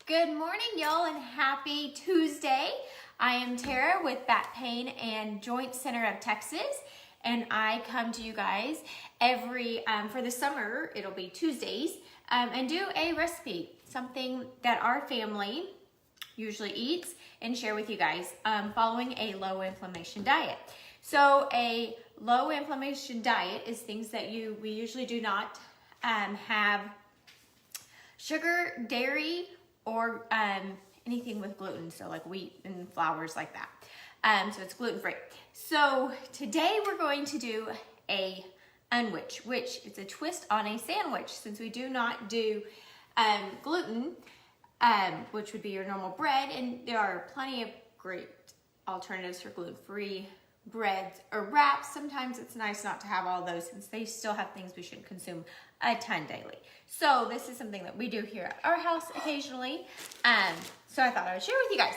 Good morning, y'all, and happy Tuesday. I am Tara with Back Pain and Joint Center of Texas, and I come to you guys every, for the summer, it'll be Tuesdays, and do a recipe, something that our family usually eats and share with you guys, following a low inflammation diet. So a low inflammation diet is things that we usually do not have sugar, dairy, or anything with gluten, so like wheat and flours like that. So it's gluten-free. So today we're going to do a unwitch, which is a twist on a sandwich, since we do not do gluten, which would be your normal bread, and there are plenty of great alternatives for gluten-free breads or wraps. Sometimes it's nice not to have all those, since they still have things we shouldn't consume a ton daily. So this is something that we do here at our house occasionally. So I thought I would share with you guys.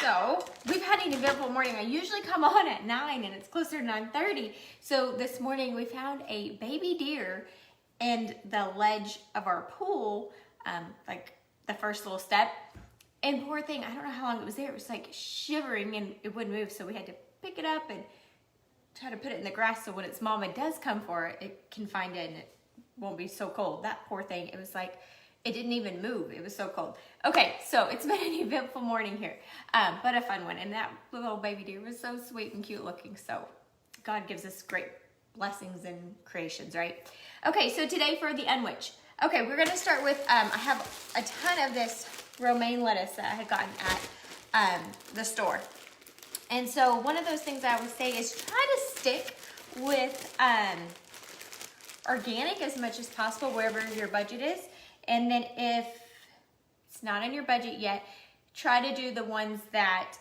So we've had an eventful morning. I usually come on at 9 and it's closer to 9:30. So this morning we found a baby deer in the ledge of our pool, like the first little step. And poor thing, I don't know how long it was there. It was like shivering and it wouldn't move. So we had to pick it up and try to put it in the grass so when its mama does come for it, it can find it and it won't be so cold. That poor thing, it was like, it didn't even move. It was so cold. Okay, so it's been an eventful morning here, but a fun one. And that little baby deer was so sweet and cute looking. So God gives us great blessings and creations, right? Okay, so today for the unwitch. Okay, we're gonna start with, I have a ton of this romaine lettuce that I had gotten at the store. And so one of those things I would say is try to stick with organic as much as possible wherever your budget is. And then if it's not in your budget yet, try to do the ones that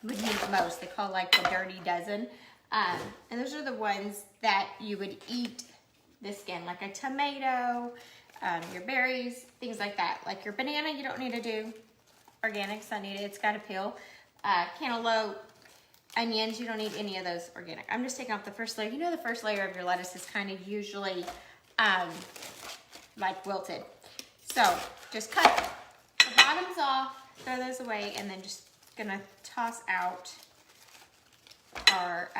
would need the most. They call like the dirty dozen. And those are the ones that you would eat the skin, like a tomato, your berries, things like that. Like your banana, you don't need to do organic, so it's got to peel. Cantaloupe, onions, you don't need any of those organic. I'm just taking off the first layer. You know the first layer of your lettuce is kind of usually like wilted. So just cut the bottoms off, throw those away, and then just gonna toss out our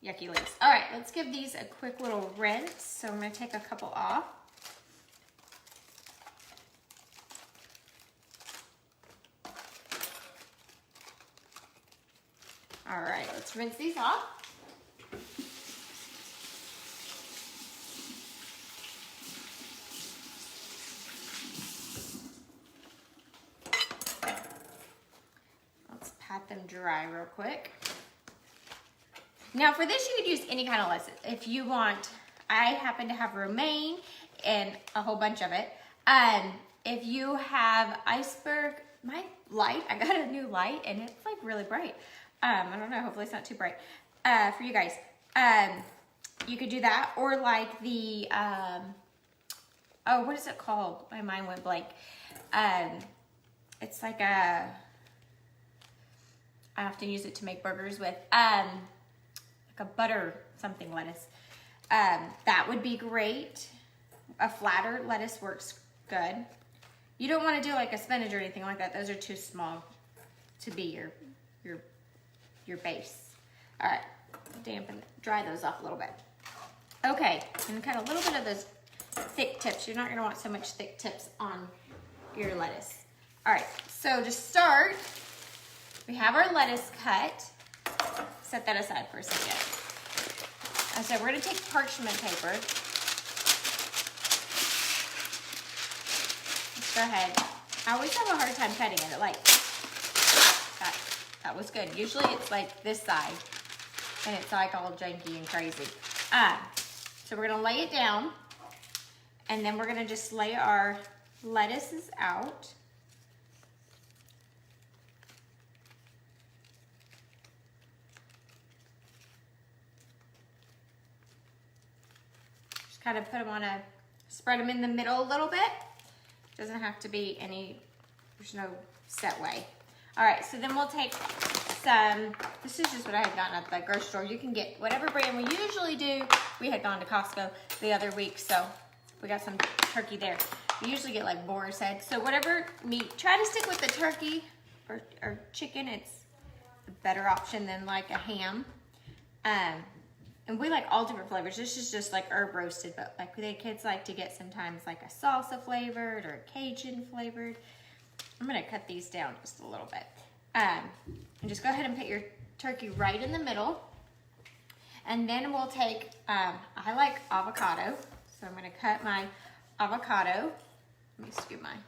yucky leaves. All right, let's give these a quick little rinse. So I'm gonna take a couple off. All right, let's rinse these off. Let's pat them dry real quick. Now for this, you could use any kind of lettuce. If you want, I happen to have romaine and a whole bunch of it. If you have iceberg, my light, I got a new light and it's like really bright. I don't know, hopefully it's not too bright for you guys. You could do that, or like the, oh, what is it called? My mind went blank. It's like I often use it to make burgers with, like a butter something lettuce. That would be great. A flatter lettuce works good. You don't want to do like a spinach or anything like that. Those are too small to be your base. All right, dry those off a little bit. Okay, and cut a little bit of those thick tips. You're not gonna want so much thick tips on your lettuce. All right, so to start, we have our lettuce cut. Set that aside for a second. So we're gonna take parchment paper. Let's go ahead. I always have a hard time cutting it. Like that. That was good. Usually it's like this side, and it's like all janky and crazy. So we're gonna lay it down, and then we're gonna just lay our lettuces out. Just kind of put them on spread them in the middle a little bit. Doesn't have to be there's no set way. All right, so then we'll take some, this is just what I had gotten at the grocery store. You can get whatever brand we usually do. We had gone to Costco the other week, so we got some turkey there. We usually get like boar's head. So whatever meat, try to stick with the turkey or chicken. It's a better option than like a ham. And we like all different flavors. This is just like herb roasted, but like the kids like to get sometimes like a salsa flavored or a Cajun flavored. I'm gonna cut these down just a little bit. And just go ahead and put your turkey right in the middle. And then we'll take, I like avocado. So I'm gonna cut my avocado. Let me scoop mine.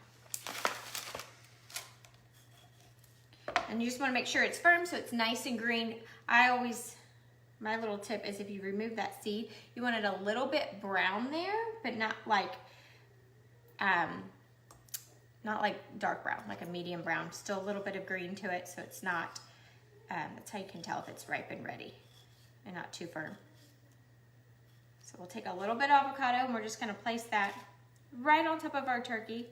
And you just wanna make sure it's firm so it's nice and green. My little tip is if you remove that seed, you want it a little bit brown there, but not like dark brown, like a medium brown. Still a little bit of green to it, so it's not, that's how you can tell if it's ripe and ready and not too firm. So we'll take a little bit of avocado and we're just gonna place that right on top of our turkey.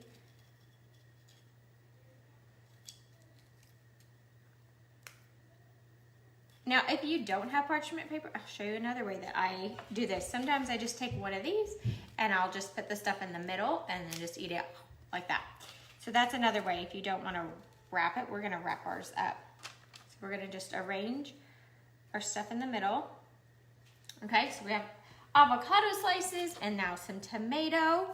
Now, if you don't have parchment paper, I'll show you another way that I do this. Sometimes I just take one of these and I'll just put the stuff in the middle and then just eat it like that. So that's another way. If you don't want to wrap it, we're gonna wrap ours up. So we're gonna just arrange our stuff in the middle. Okay, so we have avocado slices and now some tomato.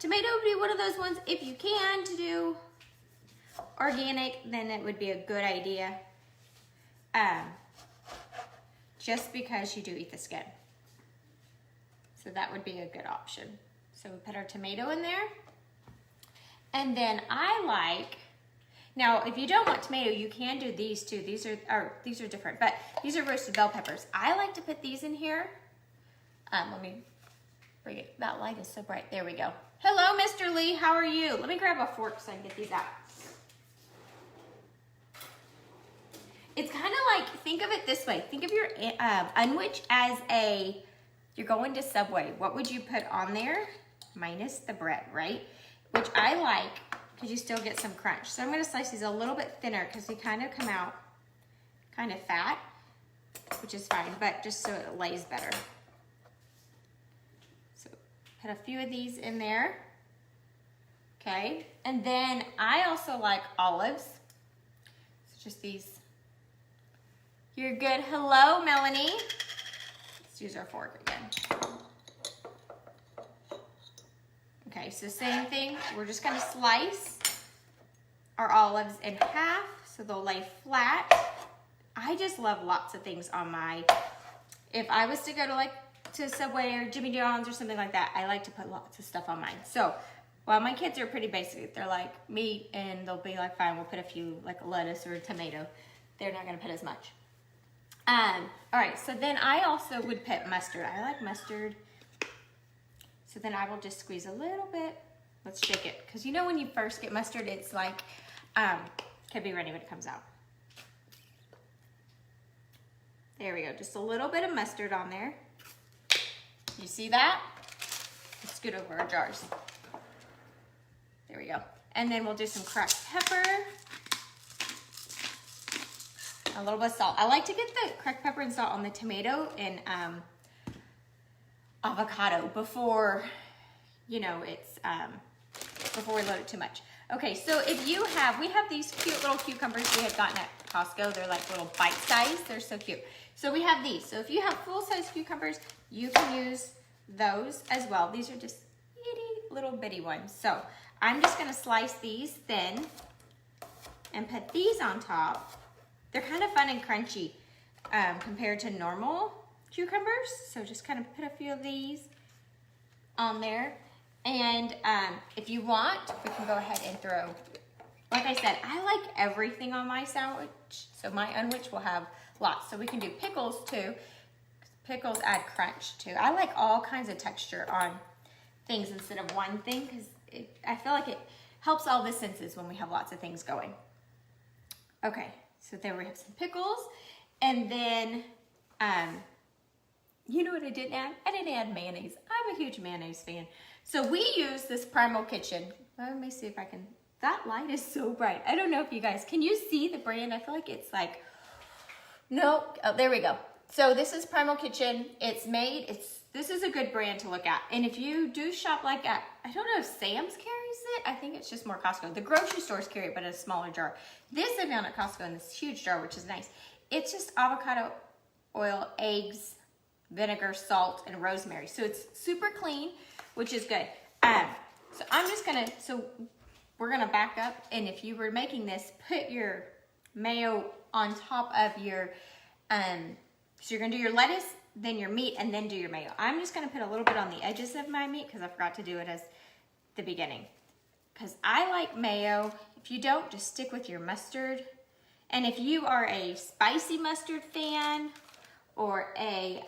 Tomato would be one of those ones, if you can, to do organic, then it would be a good idea. Just because you do eat the skin. So that would be a good option. So we put our tomato in there. And then now if you don't want tomato, you can do these too. These are different, but these are roasted bell peppers. I like to put these in here. Let me bring it, that light is so bright. There we go. Hello, Mr. Lee, how are you? Let me grab a fork so I can get these out. It's kind of like, think of it this way. Think of your Unwich as you're going to Subway. What would you put on there? Minus the bread, right? Which I like, because you still get some crunch. So I'm gonna slice these a little bit thinner because they kind of come out kind of fat, which is fine, but just so it lays better. So put a few of these in there. Okay, and then I also like olives. So just these. You're good. Hello, Melanie. Let's use our fork again. Okay, so same thing. We're just gonna slice our olives in half so they'll lay flat. I just love lots of things on if I was to go to Subway or Jimmy John's or something like that, I like to put lots of stuff on mine. So, well, my kids are pretty basic. They're like meat and they'll be like, fine, we'll put a few like lettuce or a tomato. They're not gonna put as much. All right, so then I also would put mustard. I like mustard. So then I will just squeeze a little bit. Let's shake it. Because you know when you first get mustard, it's like, could be ready when it comes out. There we go, just a little bit of mustard on there. You see that? Let's scoot over our jars. There we go. And then we'll do some cracked pepper. A little bit of salt. I like to get the cracked pepper and salt on the tomato and avocado before, before we load it too much. Okay, so if we have these cute little cucumbers we had gotten at Costco. They're like little bite size. They're so cute. So we have these. So if you have full-size cucumbers, you can use those as well. These are just itty little bitty ones. So I'm just gonna slice these thin and put these on top. They're kind of fun and crunchy compared to normal cucumbers. So just kind of put a few of these on there. And if you want, we can go ahead and throw, like I said, I like everything on my sandwich. So my Unwich will have lots. So we can do pickles too. Pickles add crunch too. I like all kinds of texture on things instead of one thing because I feel like it helps all the senses when we have lots of things going. Okay. So there we have some pickles. And then, you know what I didn't add? I didn't add mayonnaise. I'm a huge mayonnaise fan. So we use this Primal Kitchen. Let me see if I can, that light is so bright. I don't know if you guys, can you see the brand? I feel like it's like, no, oh, there we go. So this is Primal Kitchen. This is a good brand to look at. And if you do shop like at, I don't know if Sam's carries it. I think it's just more Costco. The grocery stores carry it, but in a smaller jar. This I found at Costco in this huge jar, which is nice. It's just avocado oil, eggs, vinegar, salt, and rosemary. So it's super clean, which is good. So we're gonna back up, and if you were making this, put your mayo on top of your, so you're gonna do your lettuce, then your meat, and then do your mayo. I'm just gonna put a little bit on the edges of my meat because I forgot to do it as the beginning. Because I like mayo. If you don't, just stick with your mustard. And if you are a spicy mustard fan, or a,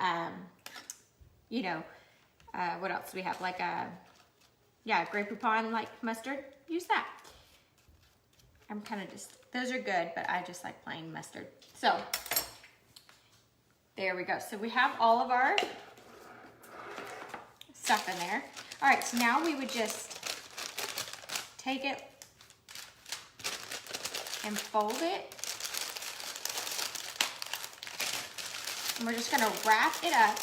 what else do we have? Like Grey Poupon like mustard, use that. I'm kind of those are good, but I just like plain mustard. So, there we go. So we have all of our stuff in there. All right, so now we would just take it and fold it. And we're just gonna wrap it up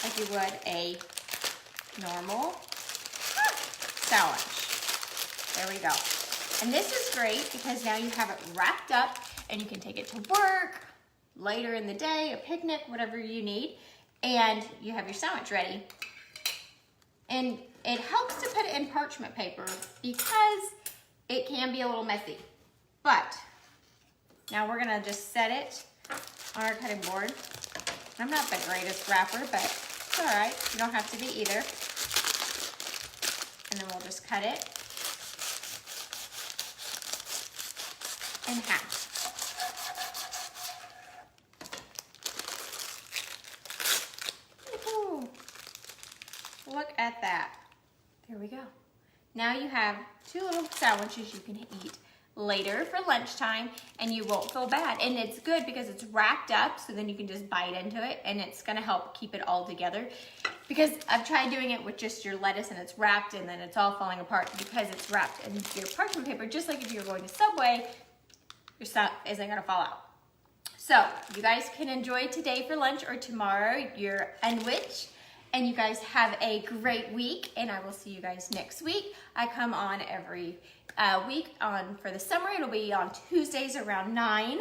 like you would a normal sandwich. There we go. And this is great because now you have it wrapped up and you can take it to work, later in the day, a picnic, whatever you need, and you have your sandwich ready. And it helps to put it in parchment paper because it can be a little messy. But now we're gonna just set it on our cutting board. I'm not the greatest wrapper, but it's all right. You don't have to be either. And then we'll just cut it in half. Ooh, look at that. There we go. Now you have two little sandwiches you can eat later for lunchtime, and you won't feel bad. And it's good because it's wrapped up, so then you can just bite into it, and it's gonna help keep it all together. Because I've tried doing it with just your lettuce and it's wrapped and then it's all falling apart because it's wrapped in your parchment paper. Just like if you're going to Subway, your stuff isn't gonna fall out. So you guys can enjoy today for lunch, or tomorrow your Unwich. And you guys have a great week, and I will see you guys next week. I come on every week for the summer. It'll be on Tuesdays around 9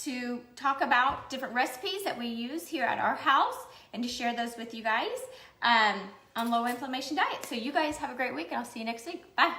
to talk about different recipes that we use here at our house and to share those with you guys on low inflammation diet. So you guys have a great week, and I'll see you next week. Bye.